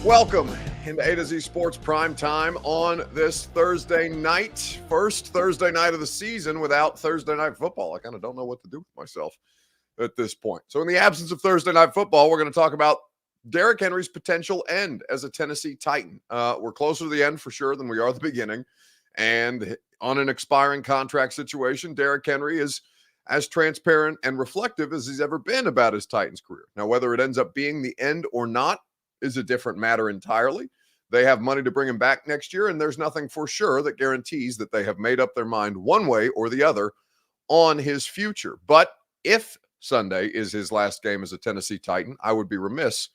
Welcome into A to Z Sports Prime Time on this Thursday night. First Thursday night of the season without Thursday night football. I kind of don't know what to do with myself at this point. So in the absence of Thursday night football, we're going to talk about Derrick Henry's potential end as a Tennessee Titan. We're closer to the end for sure than we are at the beginning. And on an expiring contract situation, Derrick Henry is as transparent and reflective as he's ever been about his Titans career. Now, whether it ends up being the end or not is a different matter entirely. They have money to bring him back next year, and there's nothing for sure that guarantees that they have made up their mind one way or the other on his future. But if Sunday is his last game as a Tennessee Titan, I would be remiss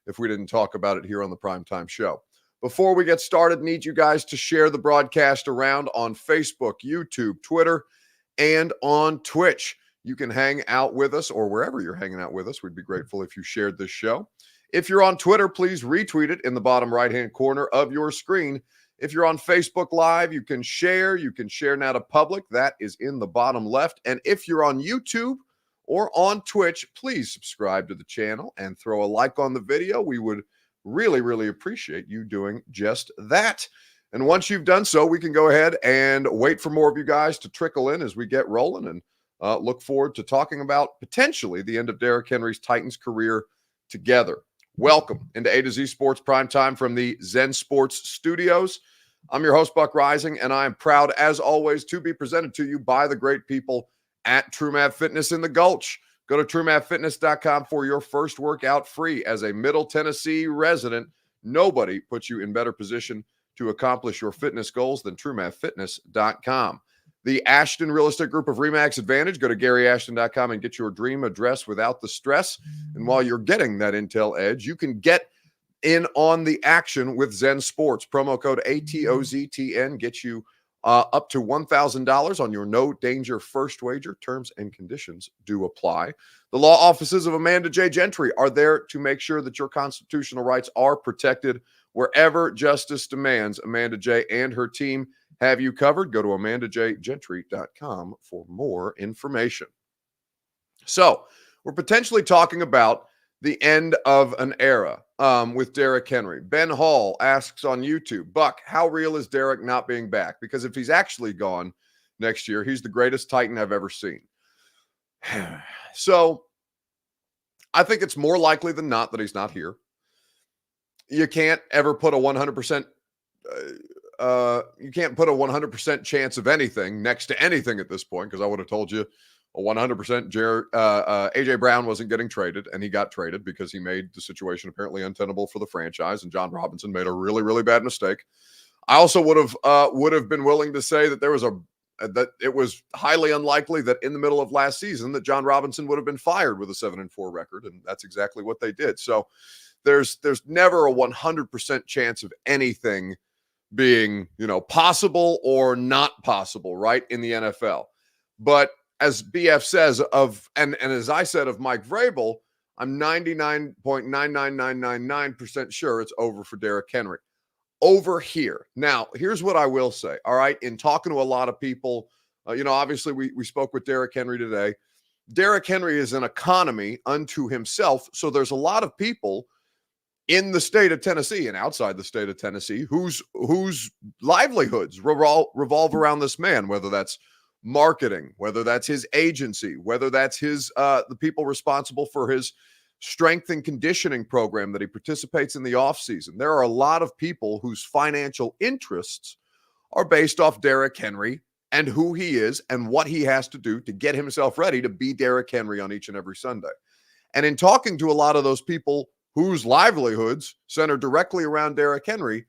if we didn't talk about it here on the Primetime Show. Before we get started, need you guys to share the broadcast around on Facebook, YouTube, Twitter, and on Twitch. You can hang out with us, or wherever you're hanging out with us. We'd be grateful if you shared this show. If you're on Twitter, please retweet it in the bottom right-hand corner of your screen. If you're on Facebook Live, you can share. You can share now to public. That is in the bottom left. And if you're on YouTube or on Twitch, please subscribe to the channel and throw a like on the video. We would really, really appreciate you doing just that. And once you've done so, we can go ahead and wait for more of you guys to trickle in as we get rolling and look forward to talking about potentially the end of Derrick Henry's Titans career together. Welcome into A to Z Sports Primetime from the Zen Sports Studios. I'm your host, Buck Rising, and I am proud, as always, to be presented to you by the great people at TrueMav Fitness in the Gulch. Go to TrueMavFitness.com for your first workout free. As a Middle Tennessee resident, nobody puts you in better position to accomplish your fitness goals than TrueMavFitness.com. The Ashton Real Estate Group of RE/MAX Advantage. Go to GaryAshton.com and get your dream address without the stress. And while you're getting that intel edge, you can get in on the action with Zen Sports. Promo code ATOZTN gets you up to $1,000 on your no danger first wager. Terms and conditions do apply. The law offices of Amanda J. Gentry are there to make sure that your constitutional rights are protected wherever justice demands. Amanda J. and her team have you covered. Go to AmandaJGentry.com for more information. So we're potentially talking about the end of an era with Derrick Henry. Ben Hall asks on YouTube, Buck, how real is Derrick not being back? Because if he's actually gone next year, he's the greatest Titan I've ever seen. So I think it's more likely than not that he's not here. You can't ever put a 100%. You can't put a 100% chance of anything next to anything at this point, because I would have told you a 100% A.J. Brown wasn't getting traded, and he got traded because he made the situation apparently untenable for the franchise, and John Robinson made a really, really bad mistake. I also would have been willing to say that that it was highly unlikely that in the middle of last season that John Robinson would have been fired with a 7-4 record, and that's exactly what they did. So there's never a 100% chance of anything being, possible or not possible, right, in the NFL. But as BF says and as I said of Mike Vrabel, I'm 99.99999% sure it's over for Derrick Henry. Over here. Now, here's what I will say, all right? In talking to a lot of people, obviously we spoke with Derrick Henry today. Derrick Henry is an economy unto himself, so there's a lot of people in the state of Tennessee and outside the state of Tennessee whose livelihoods revolve around this man, whether that's marketing, whether that's his agency, whether that's his the people responsible for his strength and conditioning program that he participates in the offseason. There are a lot of people whose financial interests are based off Derrick Henry and who he is and what he has to do to get himself ready to be Derrick Henry on each and every Sunday. And in talking to a lot of those people whose livelihoods center directly around Derrick Henry,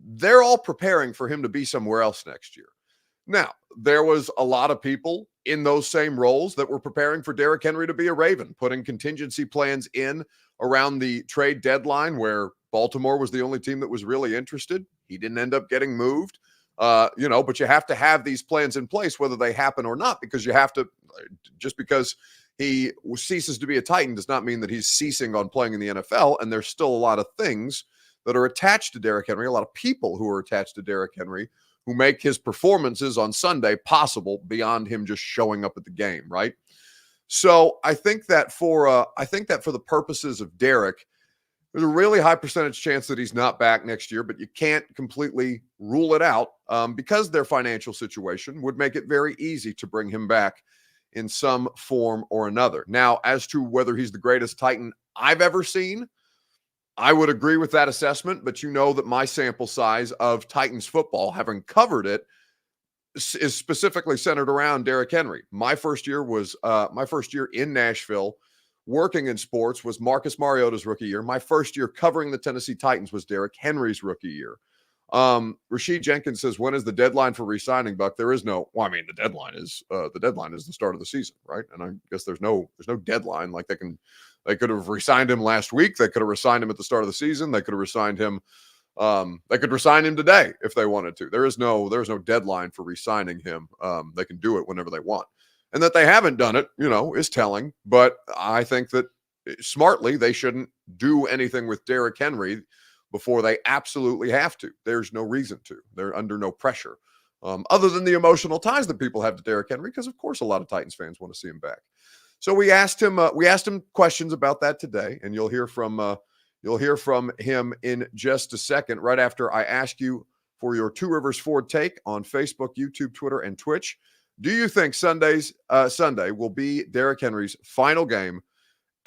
they're all preparing for him to be somewhere else next year. Now, there was a lot of people in those same roles that were preparing for Derrick Henry to be a Raven, putting contingency plans in around the trade deadline where Baltimore was the only team that was really interested. He didn't end up getting moved, but you have to have these plans in place whether they happen or not, because you have to, just because he ceases to be a Titan does not mean that he's ceasing on playing in the NFL. And there's still a lot of things that are attached to Derrick Henry, a lot of people who are attached to Derrick Henry who make his performances on Sunday possible beyond him just showing up at the game, right? So I think that for the purposes of Derrick, There's a really high percentage chance that he's not back next year, but you can't completely rule it out because their financial situation would make it very easy to bring him back in some form or another. Now, as to whether he's the greatest Titan I've ever seen, I would agree with that assessment, but you know that my sample size of Titans football, having covered it, is specifically centered around Derrick Henry. My first year in Nashville working in sports was Marcus Mariota's rookie year. My first year covering the Tennessee Titans was Derrick Henry's rookie year. Rashid Jenkins says, when is the deadline for re-signing, Buck? There is no, well, I mean, the deadline is the start of the season, right? And I guess there's no deadline. Like they could have re-signed him last week. They could have re-signed him at the start of the season. They could have re-signed him. They could resign him today if they wanted to. There's no deadline for re-signing him. They can do it whenever they want. And that they haven't done it, is telling. But I think that smartly, they shouldn't do anything with Derrick Henry before they absolutely have to. There's no reason to. They're under no pressure, other than the emotional ties that people have to Derrick Henry, because of course a lot of Titans fans want to see him back. So we asked him questions about that today, and you'll hear from him in just a second, right after I ask you for your Two Rivers Ford take on Facebook, YouTube, Twitter, and Twitch. Do you think Sunday will be Derrick Henry's final game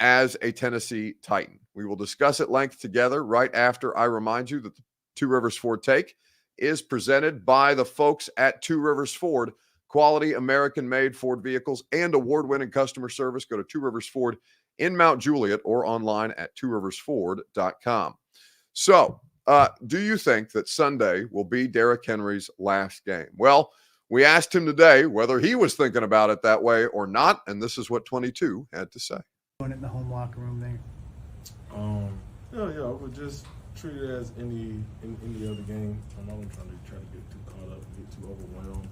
as a Tennessee Titan? We will discuss at length together right after I remind you that the Two Rivers Ford take is presented by the folks at Two Rivers Ford. Quality American-made Ford vehicles and award-winning customer service. Go to Two Rivers Ford in Mount Juliet or online at tworiversford.com. So, do you think that Sunday will be Derrick Henry's last game? Well, we asked him today whether he was thinking about it that way or not, and this is what 22 had to say. Doing it in the home locker room there. Yeah, I would just treat it as any other game. I'm not trying to get too caught up, get too overwhelmed,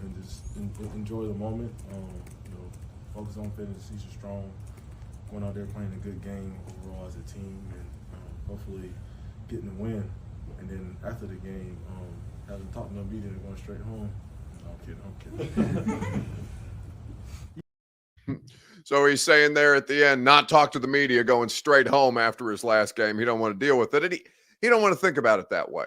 and just enjoy the moment. Focus on finishing the season strong, going out there playing a good game overall as a team, and hopefully getting a win. And then after the game, having talked to no media and going straight home. No, I'm kidding. So he's saying there at the end, not talk to the media, going straight home after his last game. He don't want to deal with it. And he don't want to think about it that way.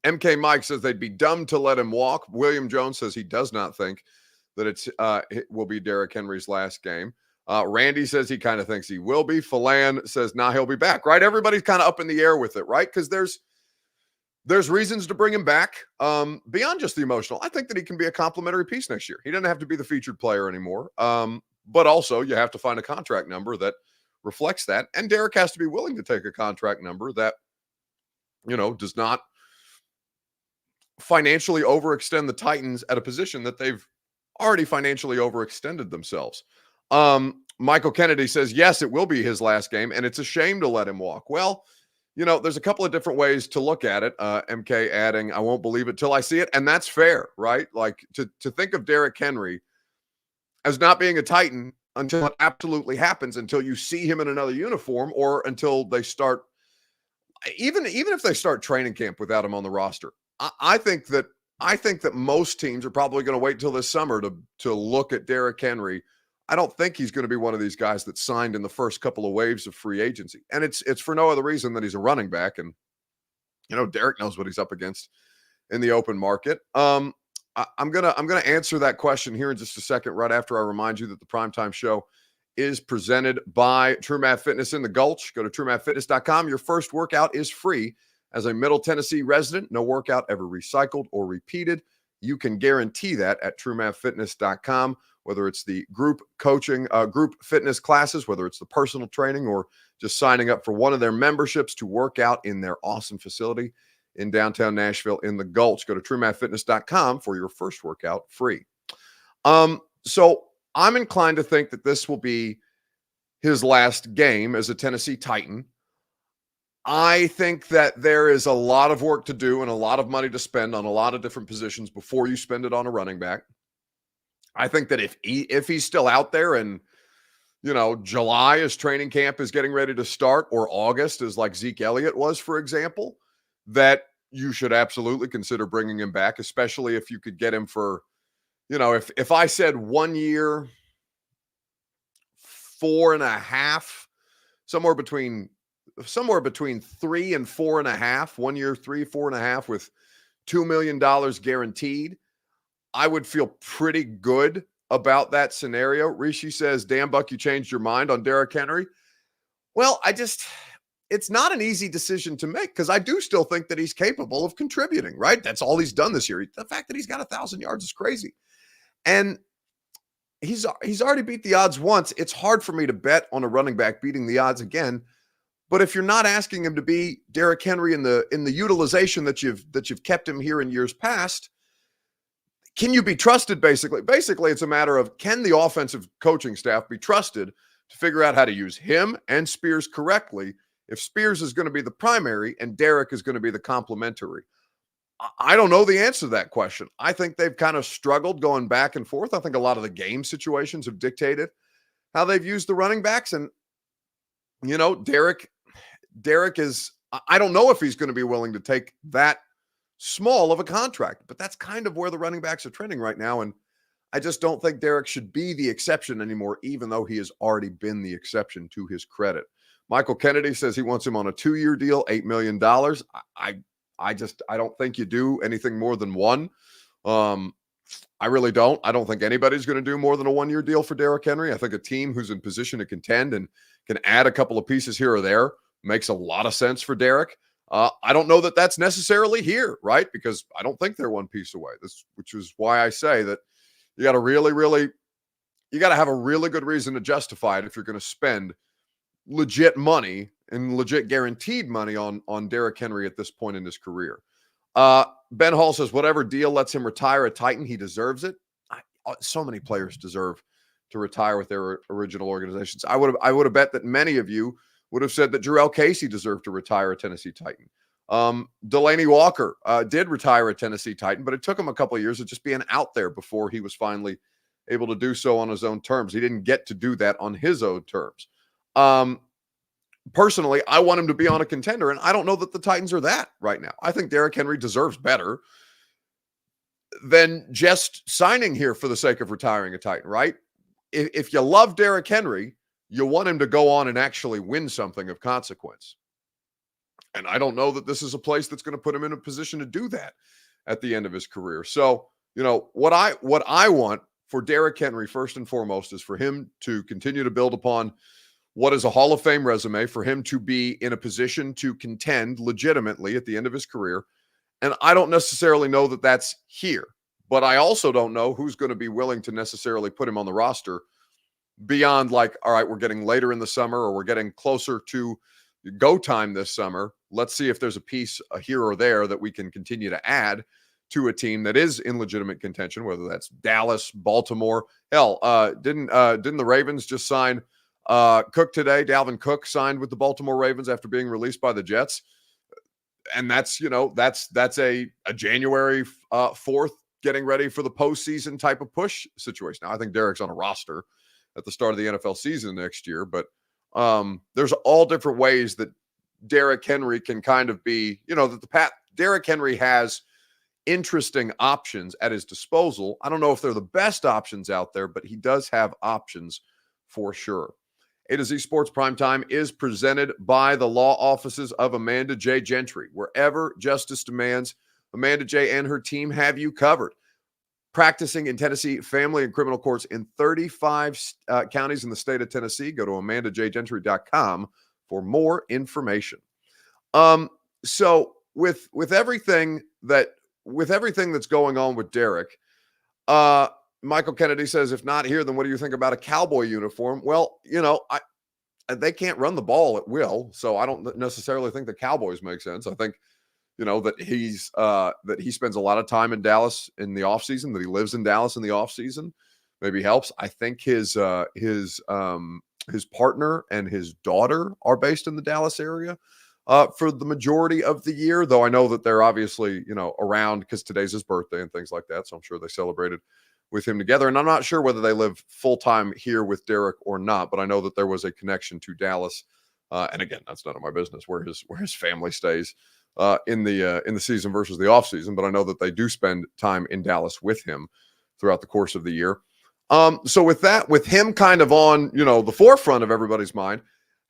MK Mike says they'd be dumb to let him walk. William Jones says he does not think that it will be Derrick Henry's last game. Randy says he kind of thinks he will be. Philan says, he'll be back, right? Everybody's kind of up in the air with it, right? Because there's reasons to bring him back beyond just the emotional. I think that he can be a complimentary piece next year. He doesn't have to be the featured player anymore. But also you have to find a contract number that reflects that. And Derrick has to be willing to take a contract number that, does not financially overextend the Titans at a position that they've already financially overextended themselves. Michael Kennedy says, yes, it will be his last game, and it's a shame to let him walk. Well, there's a couple of different ways to look at it. MK adding, I won't believe it till I see it. And that's fair, right? Like to think of Derrick Henry as not being a Titan until it absolutely happens, until you see him in another uniform, or until they start, even if they start training camp without him on the roster. I think that most teams are probably going to wait until this summer to look at Derrick Henry. I don't think he's going to be one of these guys that signed in the first couple of waves of free agency. And it's for no other reason than he's a running back. And, Derrick knows what he's up against in the open market. I'm going to answer that question here in just a second, right after I remind you that the Primetime Show is presented by True Math Fitness in the Gulch. Go to truemathfitness.com. Your first workout is free. As a Middle Tennessee resident, no workout ever recycled or repeated. You can guarantee that at truemathfitness.com, whether it's the group coaching, group fitness classes, whether it's the personal training, or just signing up for one of their memberships to work out in their awesome facility in downtown Nashville in the Gulch. Go to truemathfitness.com for your first workout free. So I'm inclined to think that this will be his last game as a Tennessee Titan. I think that there is a lot of work to do and a lot of money to spend on a lot of different positions before you spend it on a running back. I think that if he's still out there and, July as training camp is getting ready to start, or August as like Zeke Elliott was, for example, that you should absolutely consider bringing him back, especially if you could get him for, if I said 1 year, 4.5, somewhere between 3 and 4.5, 1 year, 3, 4.5 with $2 million guaranteed, I would feel pretty good about that scenario. Rishi says, damn, Buck, you changed your mind on Derrick Henry. Well, it's not an easy decision to make because I do still think that he's capable of contributing, right? That's all he's done this year. The fact that he's got 1,000 yards is crazy. And he's already beat the odds once. It's hard for me to bet on a running back beating the odds again. But if you're not asking him to be Derrick Henry in the utilization that you've kept him here in years past, can you be trusted? Basically, it's a matter of, can the offensive coaching staff be trusted to figure out how to use him and Spears correctly if Spears is going to be the primary and Derrick is going to be the complementary? I don't know the answer to that question. I think they've kind of struggled going back and forth. I think a lot of the game situations have dictated how they've used the running backs. And, Derrick is, I don't know if he's going to be willing to take that small of a contract, but that's kind of where the running backs are trending right now. And I just don't think Derrick should be the exception anymore, even though he has already been the exception to his credit. Michael Kennedy says he wants him on a 2-year deal, $8 million. I don't think you do anything more than one. I really don't. I don't think anybody's going to do more than a 1-year deal for Derrick Henry. I think a team who's in position to contend and can add a couple of pieces here or there makes a lot of sense for Derrick. I don't know that that's necessarily here, right? Because I don't think they're one piece away. Which is why I say that you got to you got to have a really good reason to justify it if you're going to spend legit money and legit guaranteed money on Derrick Henry at this point in his career. Ben Hall says, whatever deal lets him retire a Titan, he deserves it. So many players deserve to retire with their original organizations. I would have bet that many of you would have said that Jarrell Casey deserved to retire a Tennessee Titan. Delaney Walker did retire a Tennessee Titan, but it took him a couple of years of just being out there before he was finally able to do so on his own terms. He didn't get to do that on his own terms. Personally, I want him to be on a contender, and I don't know that the Titans are that right now. I think Derrick Henry deserves better than just signing here for the sake of retiring a Titan, right? If you love Derrick Henry, you want him to go on and actually win something of consequence. And I don't know that this is a place that's going to put him in a position to do that at the end of his career. So, what I want for Derrick Henry, first and foremost, is for him to continue to build upon what is a Hall of Fame resume, for him to be in a position to contend legitimately at the end of his career. And I don't necessarily know that that's here, but I also don't know who's going to be willing to necessarily put him on the roster beyond like, all right, we're getting later in the summer or we're getting closer to go time this summer. Let's see if there's a piece here or there that we can continue to add to a team that is in legitimate contention, whether that's Dallas, Baltimore. Hell, didn't the Ravens just sign Cook today? Dalvin Cook signed with the Baltimore Ravens after being released by the Jets. And that's a January 4th getting ready for the postseason type of push situation. Now, I think Derrick's on a roster at the start of the NFL season next year, but there's all different ways that Derrick Henry can kind of be, Derrick Henry has interesting options at his disposal. I don't know if they're the best options out there, but he does have options for sure. A to Z Sports Primetime is presented by the law offices of Amanda J. Gentry. Wherever justice demands, Amanda J. and her team have you covered. Practicing in Tennessee family and criminal courts in 35 counties in the state of Tennessee. Go to amandajgentry.com for more information. So with everything that's going on with Derrick, Michael Kennedy says, if not here, then what do you think about a Cowboy uniform? Well, they can't run the ball at will, so I don't necessarily think the Cowboys make sense. I think, that he spends a lot of time in Dallas in the offseason, that he lives in Dallas in the offseason, maybe helps. I think his partner and his daughter are based in the Dallas area for the majority of the year, though I know that they're obviously, around because today's his birthday and things like that. So I'm sure they celebrated with him together. And I'm not sure whether they live full-time here with Derrick or not, but I know that there was a connection to Dallas. And again, that's none of my business where his family stays in the season versus the off season, but I know that they do spend time in Dallas with him throughout the course of the year. So with him kind of on, the forefront of everybody's mind,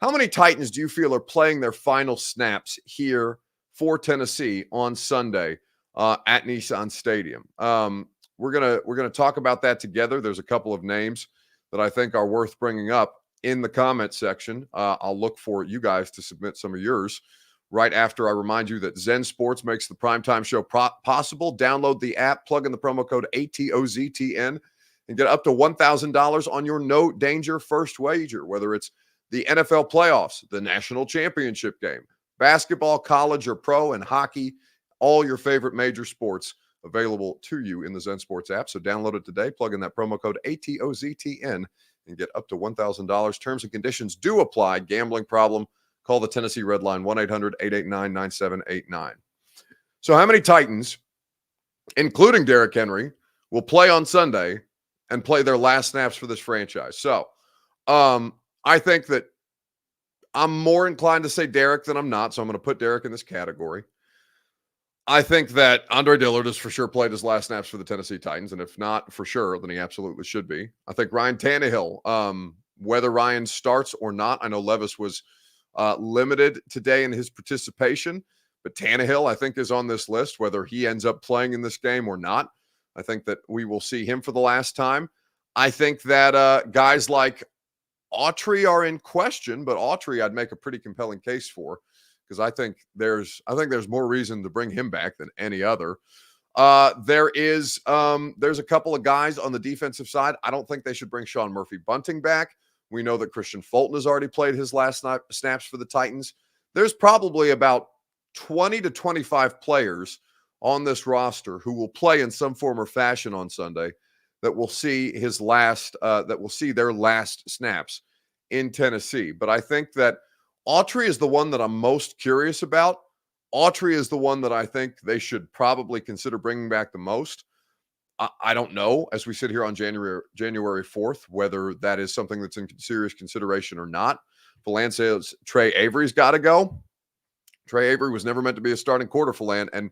How many Titans do you feel are playing their final snaps here for Tennessee on Sunday at Nissan Stadium? We're gonna talk about that together. There's a couple of names that I think are worth bringing up in the comment section. I'll look for you guys to submit some of yours right after I remind you that Zen Sports makes the Primetime Show possible. Download the app, plug in the promo code ATOZTN, and get up to $1,000 on your no danger first wager, whether it's the NFL playoffs, the national championship game, basketball, college, or pro, and hockey, all your favorite major sports available to you in the Zen Sports app. So download it today, plug in that promo code ATOZTN, and get up to $1,000. Terms and conditions do apply. Gambling problem, call the Tennessee Red Line, 1-800-889-9789. So how many Titans, including Derrick Henry, will play on Sunday and play their last snaps for this franchise? So I think that I'm more inclined to say Derrick than I'm not, so I'm going to put Derrick in this category. I think that Andre Dillard has for sure played his last snaps for the Tennessee Titans, and if not for sure, then he absolutely should be. I think Ryan Tannehill, whether Ryan starts or not, I know Levis was limited today in his participation, but Tannehill, I think, is on this list, whether he ends up playing in this game or not. I think that we will see him for the last time. I think that guys like Autry are in question, but Autry I'd make a pretty compelling case for, because I think there's more reason to bring him back than any other. There's a couple of guys on the defensive side. I don't think they should bring Sean Murphy-Bunting back. We know that Christian Fulton has already played his last snaps for the Titans. There's probably about 20 to 25 players on this roster who will play in some form or fashion on Sunday that will see their last snaps in Tennessee. But I think that Autry is the one that I'm most curious about. Autry is the one that I think they should probably consider bringing back the most. I don't know, as we sit here on January 4th, whether that is something that's in serious consideration or not. Philan says Trey Avery's got to go. Trey Avery was never meant to be a starting quarter, Philan, and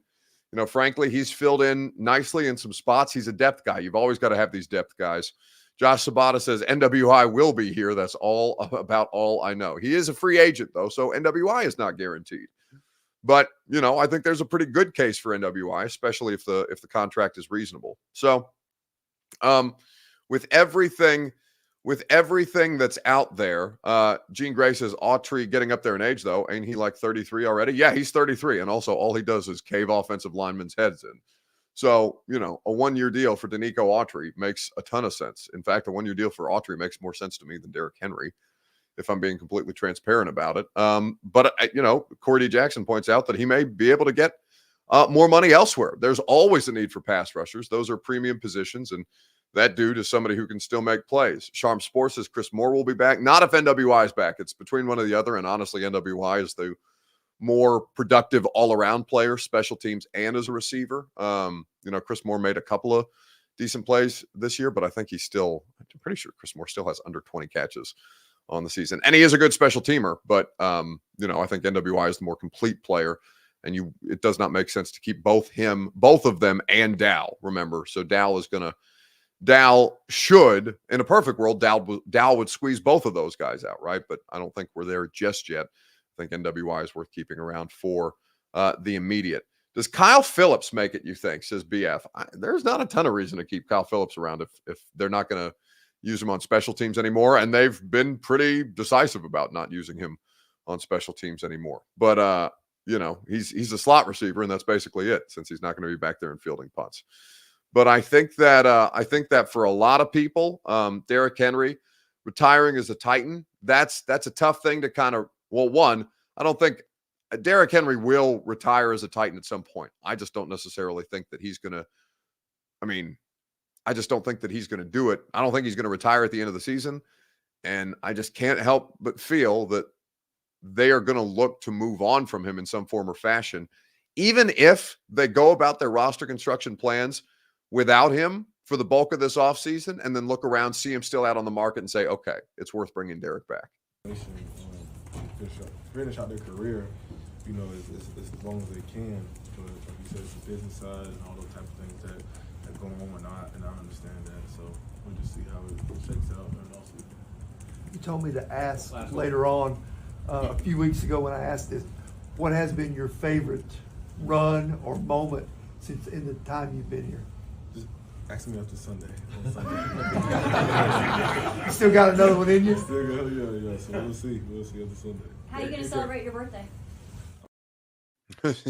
frankly, he's filled in nicely in some spots. He's a depth guy. You've always got to have these depth guys. Josh Sabata says NWI will be here. That's about all I know. He is a free agent, though, so NWI is not guaranteed. But, I think there's a pretty good case for NWI, especially if the contract is reasonable. So with everything that's out there, Gene Gray says Autry getting up there in age, though. Ain't he like 33 already? Yeah, he's 33. And also all he does is cave offensive linemen's heads in. So, a one-year deal for Danico Autry makes a ton of sense. In fact, a one-year deal for Autry makes more sense to me than Derrick Henry, if I'm being completely transparent about it. But Corey D. Jackson points out that he may be able to get more money elsewhere. There's always a need for pass rushers. Those are premium positions, and that dude is somebody who can still make plays. Charm Sports says Chris Moore will be back. Not if NWI is back. It's between one or the other, and honestly, NWI is the more productive all-around player, special teams, and as a receiver. Chris Moore made a couple of decent plays this year, but I think I'm pretty sure Chris Moore still has under 20 catches on the season. And he is a good special teamer, but, I think NWI is the more complete player, and it does not make sense to keep both of them, and Dow, remember. So Dow should, in a perfect world, Dow would squeeze both of those guys out, right? But I don't think we're there just yet. I think NWI is worth keeping around for the immediate. Does Kyle Phillips make it, you think, says BF? There's not a ton of reason to keep Kyle Phillips around if they're not going to use him on special teams anymore, and they've been pretty decisive about not using him on special teams anymore. But, he's a slot receiver, and that's basically it, since he's not going to be back there and fielding punts. But I think that for a lot of people, Derrick Henry retiring as a Titan, that's a tough thing to kind of, I don't think Derrick Henry will retire as a Titan at some point. I just don't necessarily think that he's going to, I just don't think that he's going to do it. I don't think he's going to retire at the end of the season. And I just can't help but feel that they are going to look to move on from him in some form or fashion, even if they go about their roster construction plans without him for the bulk of this offseason, and then look around, see him still out on the market, and say, okay, it's worth bringing Derrick back. Finish out their career, as long as they can. But like you said, it's the business side and all those type of things that go on, and I understand that. So we'll just see how it shakes out in the offseason. You told me to ask later on a few weeks ago when I asked this, what has been your favorite run or moment since in the time you've been here? Just ask me after Sunday. You still got another one in you? Still got, yeah. So we'll see. We'll see after Sunday. How are you going to celebrate your birthday?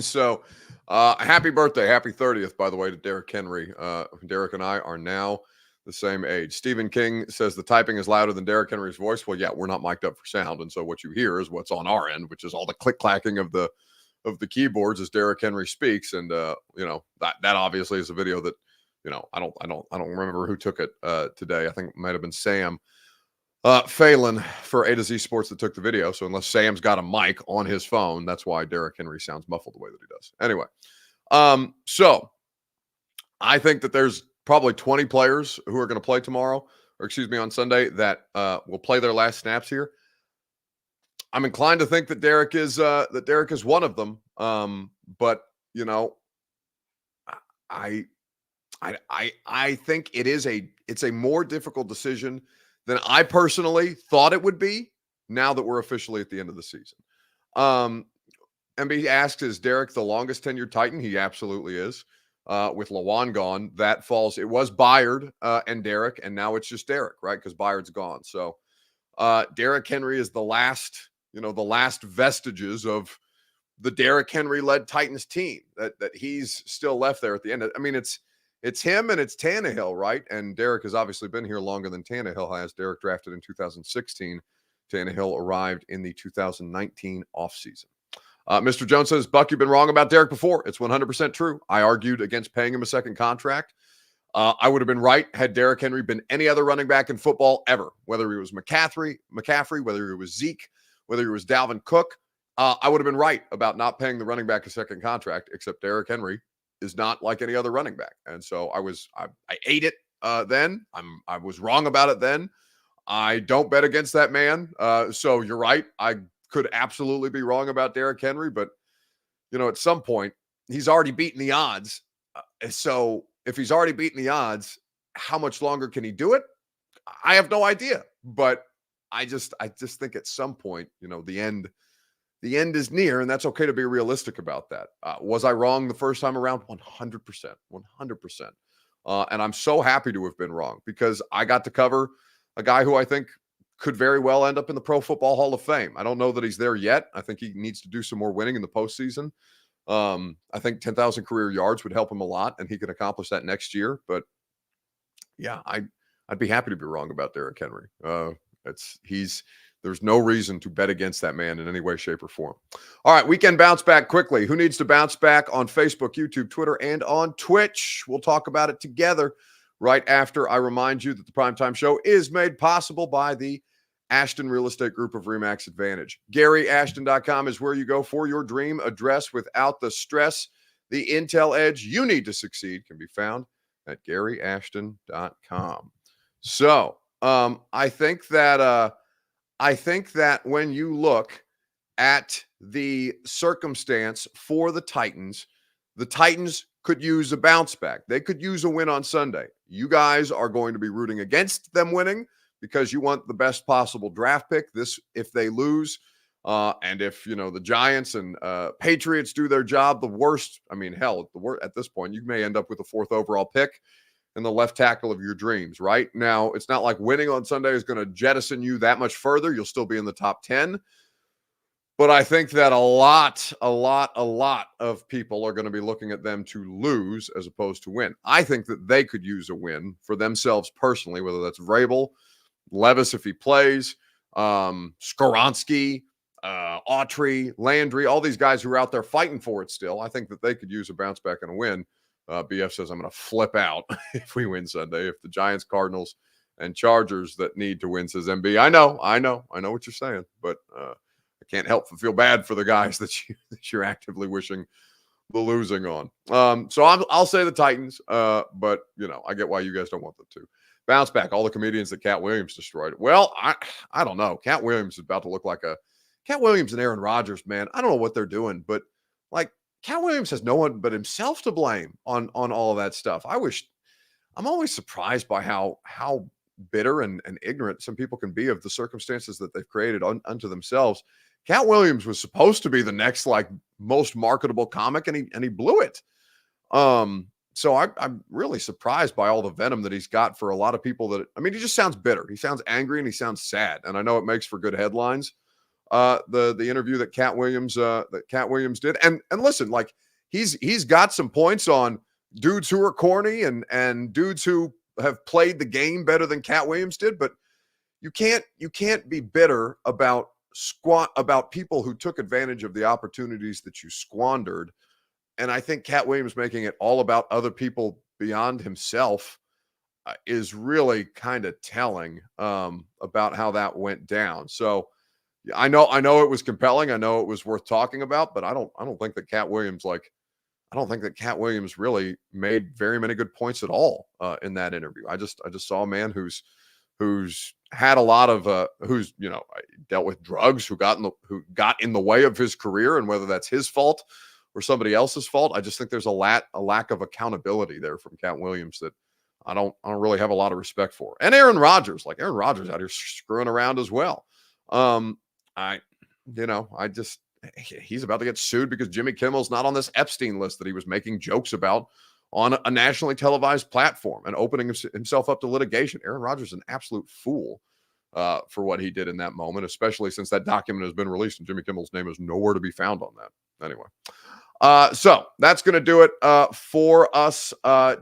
So, happy birthday. Happy 30th, by the way, to Derrick Henry. Derrick and I are now the same age. Stephen King says the typing is louder than Derrick Henry's voice. Well, yeah, we're not mic'd up for sound. And so what you hear is what's on our end, which is all the click-clacking of the keyboards as Derrick Henry speaks. And, that obviously is a video that, I don't remember who took it today. I think it might have been Sam Phelan for A to Z Sports that took the video. So unless Sam's got a mic on his phone, that's why Derrick Henry sounds muffled the way that he does. Anyway, so I think that there's probably 20 players who are going to play tomorrow, on Sunday, that will play their last snaps here. I'm inclined to think that Derrick is one of them. But I think it's a more difficult decision than I personally thought it would be now that we're officially at the end of the season. MB asks, is Derrick the longest tenured Titan? He absolutely is. With Lawan gone, that falls. It was Byard and Derrick, and now it's just Derrick, right? Because Byard's gone. So Derrick Henry is the last vestiges of the Derrick Henry-led Titans team that he's still left there at the end. I mean, it's him and it's Tannehill, right? And Derrick has obviously been here longer than Tannehill has. Derrick drafted in 2016. Tannehill arrived in the 2019 offseason. Mr. Jones says, Buck, you've been wrong about Derrick before. It's 100% true. I argued against paying him a second contract. I would have been right had Derrick Henry been any other running back in football ever, whether he was McCaffrey, whether he was Zeke, whether he was Dalvin Cook. I would have been right about not paying the running back a second contract, except Derrick Henry is not like any other running back. And so I ate it then. I was wrong about it then. I don't bet against that man. So you're right. I could absolutely be wrong about Derrick Henry, but at some point he's already beaten the odds. So if he's already beaten the odds, how much longer can he do it? I have no idea, but I just think at some point, the end is near, and that's okay to be realistic about that. Was I wrong the first time around? 100%. And I'm so happy to have been wrong because I got to cover a guy who I think could very well end up in the Pro Football Hall of Fame. I don't know that he's there yet. I think he needs to do some more winning in the postseason. I think 10,000 career yards would help him a lot, and he can accomplish that next year. But yeah, I'd be happy to be wrong about Derrick Henry. There's no reason to bet against that man in any way, shape, or form. All right, weekend bounce back quickly. Who needs to bounce back on Facebook, YouTube, Twitter, and on Twitch? We'll talk about it together right after I remind you that the Primetime Show is made possible by the Ashton Real Estate Group of RE/MAX Advantage. GaryAshton.com is where you go for your dream address without the stress. The intel edge you need to succeed can be found at GaryAshton.com. So I think that when you look at the circumstance for the Titans could use a bounce back. They could use a win on Sunday. You guys are going to be rooting against them winning because you want the best possible draft pick. If they lose, and if the Giants and Patriots do their job, the worst. I mean, hell, at this point, you may end up with the 4th overall pick and the left tackle of your dreams. Right now, it's not like winning on Sunday is going to jettison you that much further. You'll still be in the top 10. But I think that a lot of people are going to be looking at them to lose as opposed to win. I think that they could use a win for themselves personally, whether that's Vrabel, Levis if he plays, Skoronski, Autry, Landry, all these guys who are out there fighting for it still. I think that they could use a bounce back and a win. BF says, I'm going to flip out if we win Sunday. If the Giants, Cardinals, and Chargers that need to win, says MB. I know what you're saying, but I can't help but feel bad for the guys that you're actively wishing the losing on. So I'll say the Titans, but I get why you guys don't want them to. Bounce back, all the comedians that Cat Williams destroyed. Well, I don't know. Cat Williams is about to look like Cat Williams and Aaron Rodgers, man. I don't know what they're doing, but Cat Williams has no one but himself to blame on all of that stuff. I'm always surprised by how bitter and ignorant some people can be of the circumstances that they've created unto themselves. Cat Williams was supposed to be the next like most marketable comic, and he blew it. So I'm really surprised by all the venom that he's got for a lot of people. That, I mean, he just sounds bitter. He sounds angry and he sounds sad. And I know it makes for good headlines. The interview that Cat Williams did, and listen, like he's got some points on dudes who are corny and dudes who have played the game better than Cat Williams did, but you can't be bitter about people who took advantage of the opportunities that you squandered. And I think Cat Williams making it all about other people beyond himself is really kind of telling about how that went down. So I know it was compelling. I know it was worth talking about, but I don't think that Cat Williams really made very many good points at all in that interview. I just saw a man who's had a lot of who's dealt with drugs, who got in the way of his career, and whether that's his fault or somebody else's fault, I just think there's a lack of accountability there from Cat Williams that I don't really have a lot of respect for. And Aaron Rodgers out here screwing around as well. He's about to get sued because Jimmy Kimmel's not on this Epstein list that he was making jokes about on a nationally televised platform and opening himself up to litigation. Aaron Rodgers is an absolute fool for what he did in that moment, especially since that document has been released and Jimmy Kimmel's name is nowhere to be found on that. Anyway. So that's going to do it for us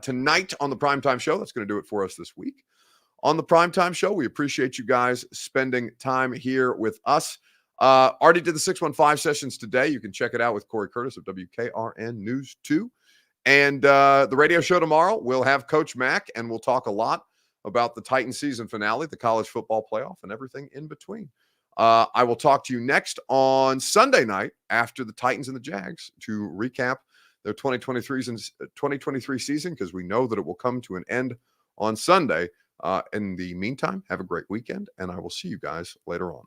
tonight on the Primetime Show. That's going to do it for us this week on the Primetime Show. We appreciate you guys spending time here with us. Already did the 615 sessions today. You can check it out with Corey Curtis of WKRN News 2. And the radio show tomorrow, we'll have Coach Mack, and we'll talk a lot about the Titan season finale, the college football playoff, and everything in between. I will talk to you next on Sunday night after the Titans and the Jags to recap their 2023 season, because we know that it will come to an end on Sunday. In the meantime, have a great weekend, and I will see you guys later on.